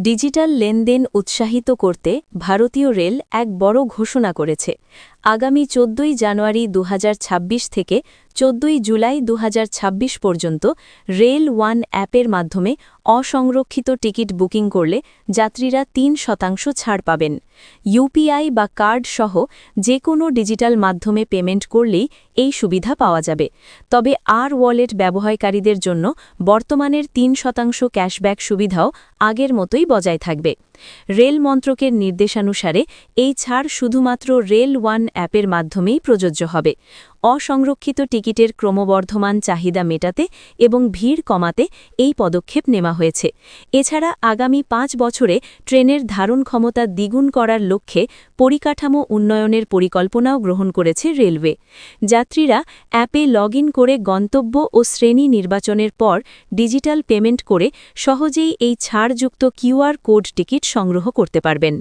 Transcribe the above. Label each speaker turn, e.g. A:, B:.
A: Digital লেনদেন উৎসাহিত করতে ভারতীয় রেল এক বড় ঘোষণা করেছে। আগামী ১৪ জানুয়ারি ২০২৬ থেকে ১৪ জুলাই ২০২৬ পর্যন্ত রেল ওয়ান অ্যাপের মাধ্যমে অসংরক্ষিত টিকিট বুকিং করলে যাত্রীরা ৩% ছাড় পাবেন। ইউপিআই বা কার্ড সহ যে কোনো ডিজিটাল মাধ্যমে পেমেন্ট করলেই এই সুবিধা পাওয়া যাবে। তবে আর ওয়ালেট ব্যবহারকারীদের জন্য বর্তমানের ৩% ক্যাশব্যাক সুবিধাও আগের মতোই বজায় থাকবে। রেল মন্ত্রকের নির্দেশানুসারে এই ছাড় শুধুমাত্র রেল ওয়ান অ্যাপের মাধ্যমেই প্রযোজ্য হবে। অসংরক্ষিত টিকিটের ক্রমবর্ধমান চাহিদা মেটাতে এবং ভিড় কমাতে এই পদক্ষেপ নেওয়া হয়েছে। এছাড়া আগামী ৫ বছরে ট্রেনের ধারণ ক্ষমতা দ্বিগুণ করার লক্ষ্যে পরিকাঠামো উন্নয়নের পরিকল্পনাও গ্রহণ করেছে রেলওয়ে। যাত্রীরা অ্যাপে লগ ইন করে গন্তব্য ও শ্রেণী নির্বাচনের পর ডিজিটাল পেমেন্ট করে সহজেই এই ছাড়যুক্ত কিউআর কোড টিকিট সংগ্রহ করতে পারবেন।